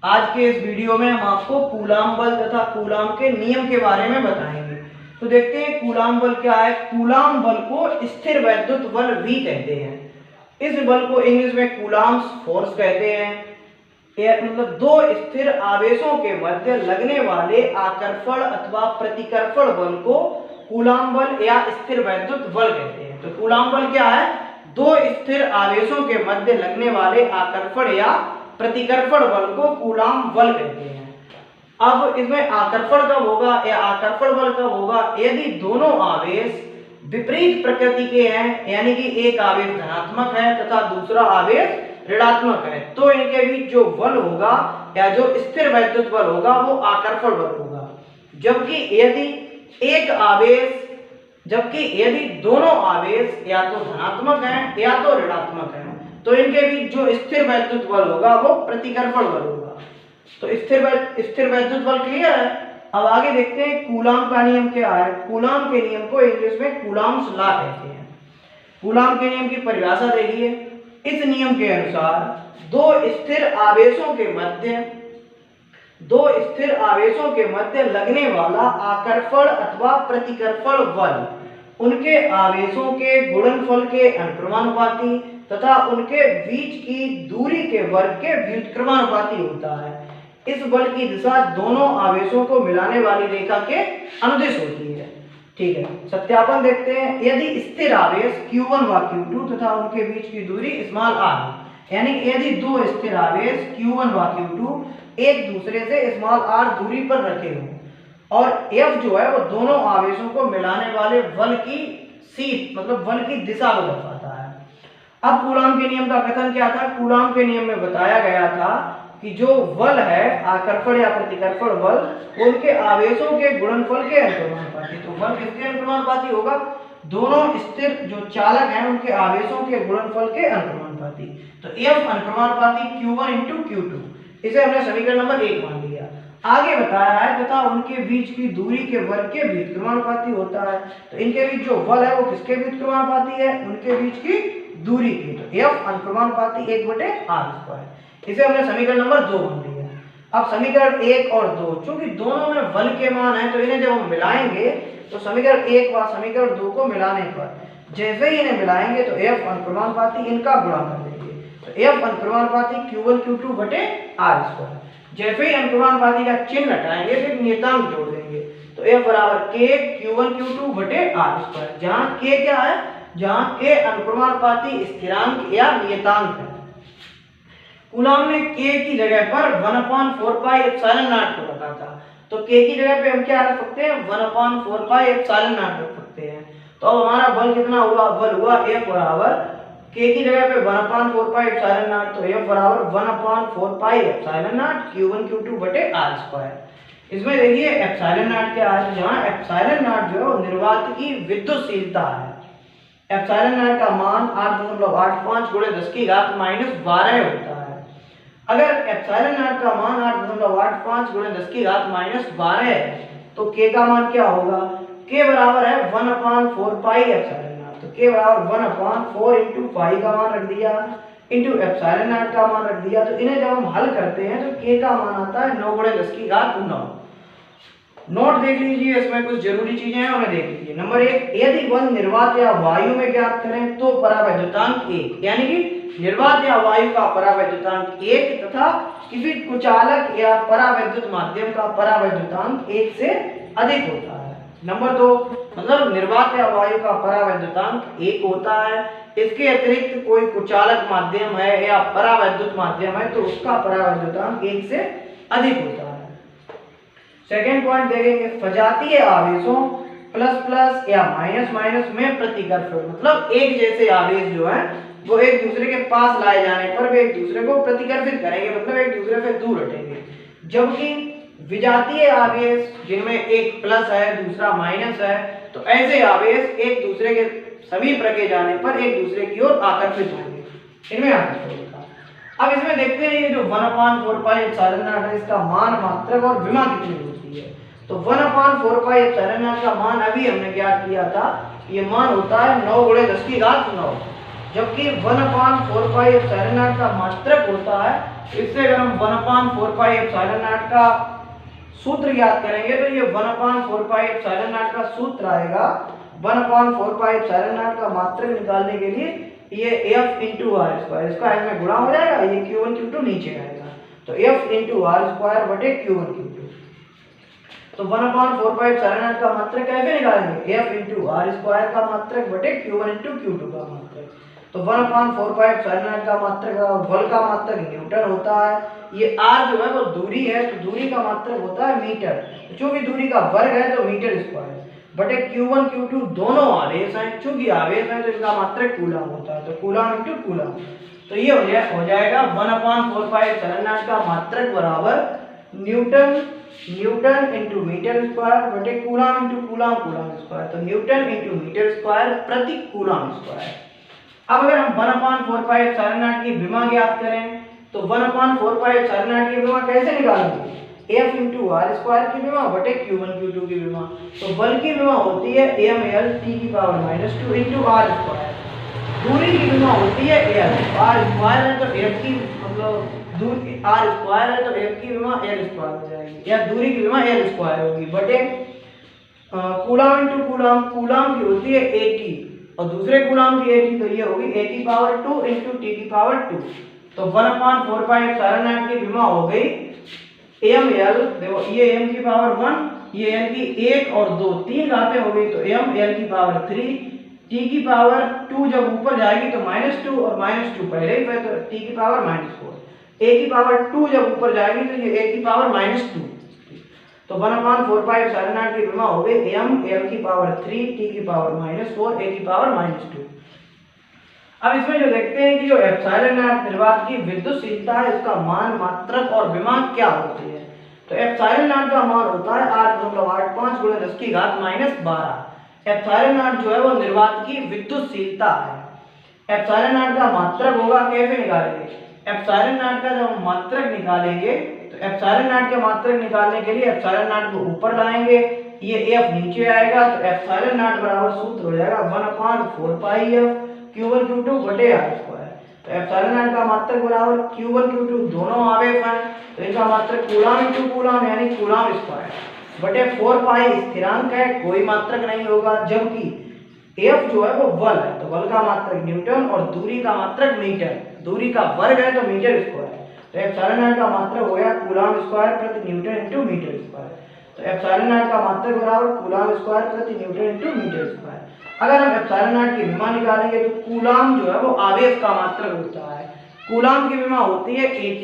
आज के इस वीडियो में हम आपको कूलाम बल तथा कूलाम के नियम के बारे में बताएंगे। तो देखते हैं कूलाम बल क्या है। कूलाम बल को स्थिर वैद्युत बल भी कहते हैं। इस बल को इंग्लिश में कूलाम्स फोर्स कहते हैं। मतलब दो स्थिर आवेशों के मध्य लगने वाले आकर्षण अथवा प्रतिकर्षण बल को कूलाम बल या स्थिर वैद्युत बल कहते हैं। तो कूलाम बल क्या है? दो स्थिर आवेशों के मध्य लगने वाले आकर्षण या प्रतिकर्षण बल को कूलाम बल कहते हैं। अब इसमें आकर्षण कब होगा या आकर्षण बल कब होगा? यदि दोनों आवेश विपरीत प्रकृति के हैं, यानी कि एक आवेश धनात्मक है तथा दूसरा आवेश ऋणात्मक है, तो इनके बीच जो बल होगा या जो स्थिर वैद्युत बल होगा वो आकर्षण बल होगा। जबकि यदि दोनों आवेश या तो धनात्मक हैं या तो ऋणात्मक हैं, तो इनके बीच जो स्थिर वैद्युत बल होगा वो प्रतिकर्षण बल होगा। तो स्थिर वैद्युत बल क्लियर है। अब आगे देखते हैं कूलाम का नियम क्या है। कूलाम के नियम को इंग्लिश में कूलाम्स लॉ कहते हैं। कूलाम के नियम की परिभाषा देखिए। इस नियम के अनुसार दो स्थिर आवेशों के मध्य लगने वाला आकर्षण अथवा प्रतिकर्षण बल उनके आवेशों के गुणनफल के अनुक्रमानुपाती तथा उनके बीच की दूरी के वर्ग के व्युत्क्रमानुपाती होता है। इस बल की दिशा दोनों आवेशों को मिलाने वाली रेखा के अनुदिश होती है। ठीक है, सत्यापन देखते हैं। यदि स्थिर आवेश Q1 व Q2 तथा उनके बीच की दूरी स्मॉल r, यानी यदि दो स्थिर आवेश Q1 व Q2 एक दूसरे से स्मॉल r दूरी पर रखे हों और F जो है वो दोनों आवेशों को मिलाने वाले बल की सीट मतलब बल की दिशा को दर्शाता है। अब कूलाम के नियम का कथन क्या था? कूलाम के नियम में बताया गया था कि जो बल है आकर्षण या प्रतिकर्षण बल उनके आवेशों के गुणनफल के अनुक्रमानुपाती। तो बल किसके अनुक्रमानुपाती होगा? दोनों स्थिर जो चालक हैं उनके आवेशों के गुणनफल के अनुक्रमानुपाती। तो F अनुक्रमानुपाती Q1 × Q2, इसे हमने समीकरण नंबर 1 मान लिया। आगे बताया है तथा उनके बीच की दूरी के वर्ग के व्युत्क्रमानुपाती होता है। तो इनके बीच जो बल है वो किसके व्युत्क्रमानुपाती है? उनके बीच की दूरी की। तो F अनुक्रमानुपाती 1/r², इसे हमने समीकरण नंबर 2 मान लिया। अब समीकरण 1 और 2, चूंकि दोनों में बल के मान है तो इन्हें जब हम मिलाएंगे तो समीकरण 1 व समीकरण 2 को मिलाने पर जैसे ही इन्हें मिलाएंगे तो F अनुक्रमानुपाती इनका गुणा कर देंगे। तो F अनुक्रमानुपाती Q1 Q2/r²। जैसे ही अनुक्रमानुपाती का चिन्ह हटाएंगे फिर नियतांक जोड़ देंगे। तो F बराबर K Q1 Q2/r², जहां K क्या है? जहां K अनुक्रमानुपाती स्थिरांक या नियतांक है। कूलाम ने K की जगह पर 1/4πε0 को रखा था। तो K की जगह पे हम क्या रख सकते हैं? 1/4πε0 रख सकते हैं। तो अब हमारा बल कितना हुआ? बल हुआ F बराबर K की जगह पे 1/4πε0, तो F बराबर 1/4πε0 Q1 Q2/r²। इसमें देखिए ε0 क्या है? जहां ε0 जो है निर्वात की विद्युतशीलता है। ε0 का मान 8.85 × 10⁻⁻12 होता है। अगर ε0 का मान 8.85 × 10⁻⁻12 है तो K का मान क्या होगा? K बराबर है 1/4πε0। तो K बराबर 1/4 × पाई का मान रख दिया इंटू ε0 का मान रख दिया। तो इन्हें जब हम हल करते हैं तो K का मान आता है 9 × 10⁻9। नोट देख लीजिए, इसमें कुछ जरूरी चीजें हैं उन्हें देख लीजिए। नंबर 1, यदि बल निर्वात या वायु में ज्ञात करें तो परावैद्युतांक 1, यानी कि निर्वात या वायु का परावैद्युतांक 1 तथा किसी कुचालक या परावैद्युत माध्यम का परावैद्युतांक 1 से अधिक होता है। नंबर 2, मतलब निर्वात या वायु का परावैद्युतांक 1 होता है, इसके अतिरिक्त कोई कुचालक माध्यम है या परावैद्युत माध्यम है तो उसका परावैद्युतांक 1 से अधिक होता है। सेकेंड पॉइंट देखेंगे, सजातीय आवेशों प्लस प्लस या माइनस माइनस में प्रतिकर्षण, मतलब एक जैसे आवेश जो है वो एक दूसरे के पास लाए जाने पर वे एक दूसरे को प्रतिकर्षित करेंगे, मतलब एक दूसरे से दूर हटेंगे। जबकि विजातीय आवेश जिनमें एक प्लस है दूसरा माइनस है, तो ऐसे आवेश एक दूसरे के समीप रखे जाने पर एक दूसरे की ओर आकर्षित होंगे। इनमें आकर्षण होगा। अब इसमें देखते हैं ये जो 1/4πε0 है इसका मान मात्रक और विमा कितनी होती है। तो 1/4πε0 का मान अभी हमने ज्ञात किया था, ये मान होता है 9 × 10⁻9, जबकि 1/4πε0 का मात्रक होता है इससे अगर हम 1/4 पाई एप्सिलॉन नॉट का सूत्र याद करेंगे तो ये 1/4 पाई एप्सिलॉन नॉट का सूत्र आएगा 1/4 पाई एप्सिलॉन नॉट का मात्रक निकालने के लिए ये f इंटू आर स्क्वायर, इसका f में गुणा हो जाएगा, ये q1 q2 नीचे आएगा, तो f इंटू आर स्क्वायर बटे q1 q2। तो 1/4 पाई एप्सिलॉन नॉट का मात्रक कैसे निकालेंगे, f इंटू आर स्क्वायर का मात्रक बटे q1 इंटू q2 का मात्रक। तो 1/4 पाई एप्सिलॉन नॉट का मात्रक और बल का मात्रक न्यूटन होता है। ये r जो है वो दूरी है, तो दूरी का मात्रक होता है मीटर, चूंकि दूरी का वर्ग है तो मीटर स्क्वायर बटे q1 q2 दोनों आवेश हैं, चूंकि आवेश हैं तो इनका मात्रक कूलम होता है, तो कूलम इंटू कूलम। तो ये हो जाएगा 1/4 पाई एप्सिलॉन नॉट का मात्रक बराबर न्यूटन इंटू मीटर स्क्वायर बटे कूलम इंटू कूलम स्क्वायर, तो न्यूटन इंटू मीटर स्क्वायर प्रति कूलम स्क्वायर। अब अगर हम 1/4 पाई एप्सिलॉन नॉट की विमा ज्ञात करें तो 1/4 पाई एप्सिलॉन नॉट की विमा कैसे निकालेंगे, f इंटू आर स्क्वायर की विमा बटे q1 q2 की विमा। तो बल की विमा होती है ml t की पावर -2 इंटू आर स्क्वायर, दूरी की विमा होती है l, आर स्क्वायर है तो f की मतलब दूरी आर स्क्वायर है तो f की विमा l स्क्वायर हो जाएगी, या दूरी की विमा l स्क्वायर होगी बटे कूलम इंटू कूलम, कूलम की होती है at और दूसरे कूलम की at, तो ये होगी a की पावर 2 इंटू t की पावर 2। तो 1/4 पाई एप्सिलॉन नॉट की विमा हो गई ml, देखो ये m की पावर 1, ये l की 1 और 2 तीन घातें हो गई, तो m l की पावर 3, t की पावर 2 जब ऊपर जाएगी तो -2 और -2 पहले ही है तो t की पावर -4, a की पावर 2 जब ऊपर जाएगी तो ये a की पावर -2। तो 1/4 पाई एप्सिलॉन नॉट की विमा हो गई m l की पावर 3, t की पावर -4, a की पावर -2। अब इसमें जो देखते हैं कि जो एप्सिलॉन नॉट निर्वात की विद्युतशीलता है, इसका मान, मात्रक और विमा क्या होती है। तो एप्सिलॉन नॉट का मान होता है 8.85 × 10⁻12। एप्सिलॉन नॉट जो है वो निर्वात की विद्युतशीलता है। एप्सिलॉन नॉट का मात्रक होगा, कैसे निकालेंगे, एप्सिलॉन नॉट का जब हम मात्रक निकालेंगे तो एप्सिलॉन नॉट के मात्रक निकालने के लिए एप्सिलॉन नॉट को ऊपर लाएंगे, ये f नीचे आएगा, तो एप्सिलॉन नॉट बराबर सूत्र हो जाएगा 1/4 पाई f q1 q2 बटे r स्क्वायर। तो एप्सिलॉन नॉट का मात्रक बराबर q1 q2 दोनों आवेश हैं, तो इनका मात्रक कूलम इंटू कूलम यानी कूलम स्क्वायर बटे 4 पाई स्थिरांक है, कोई मात्रक नहीं होगा, जबकि f जो है वो बल है, तो बल का मात्रक न्यूटन और दूरी का मात्रक मीटर, दूरी का वर्ग है तो मीटर स्क्वायर। तो एप्सिलॉन नॉट का मात्रक हो गया कूलम स्क्वायर प्रति न्यूटन इंटू मीटर स्क्वायर। तो एप्सिलॉन नॉट का मात्रक बराबर कूलम स्क्वायर प्रति न्यूटन इंटू मीटर स्क्वायर। अगर हम एप्सिलॉन नॉट की विमा निकालेंगे तो कूलम जो है वो आवेश का मात्रक होता है, कूलम की विमा होती है at,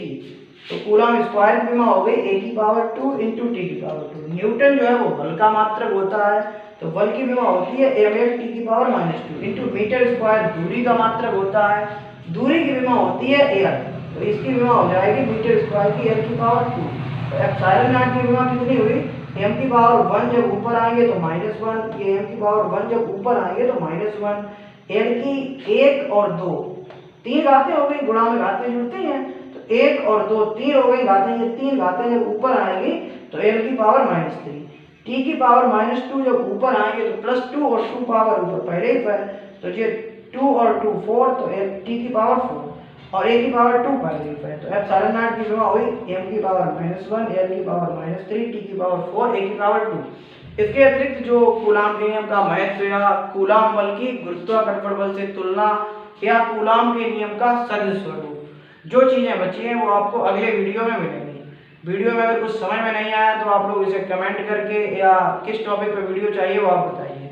तो कूलम स्क्वायर की विमा हो गई a की पावर 2 इंटू t की पावर 2। न्यूटन जो है वो बल का मात्रक होता है, तो बल की विमा होती है ml t की पावर -2 इंटू मीटर स्क्वायर, दूरी का मात्रक होता है, दूरी की विमा होती है l, तो इसकी विमा हो जाएगी मीटर स्क्वायर की l की पावर 2। तो एप्सिलॉन नॉट की विमा कितनी हुई, m की पावर 1 जब ऊपर आएंगे तो -1, ये m की पावर 1 जब ऊपर आएंगे तो -1, l की 1 और 2 तीन घातें हो गई, गुणा में घातें जुड़ती हैं, तो 1 और 2 3 हो गई घातें, ये तीन घातें जब ऊपर आएंगी तो l की पावर -3, t की पावर -2 जब ऊपर आएंगे तो +2 और 2 पावर ऊपर पहले ही पर, तो ये 2 और 2 4, तो t की पावर 4 और a की पावर 2 पहले ही पर। तो एप्सिलॉन नॉट की विमा हुई m की पावर -1, l की पावर -3, t की पावर 4, a की पावर 2। इसके अतिरिक्त जो कूलम के नियम का महत्व या कूलम बल की गुरुत्वाकर्षण बल से तुलना या कूलम के नियम का सदिश स्वरूप, जो चीजें बची हैं वो आपको अगले वीडियो में मिलेंगी। वीडियो में अगर कुछ समझ में नहीं आया तो आप लोग इसे कमेंट करके या किस टॉपिक पर वीडियो चाहिए वो आप बताइए।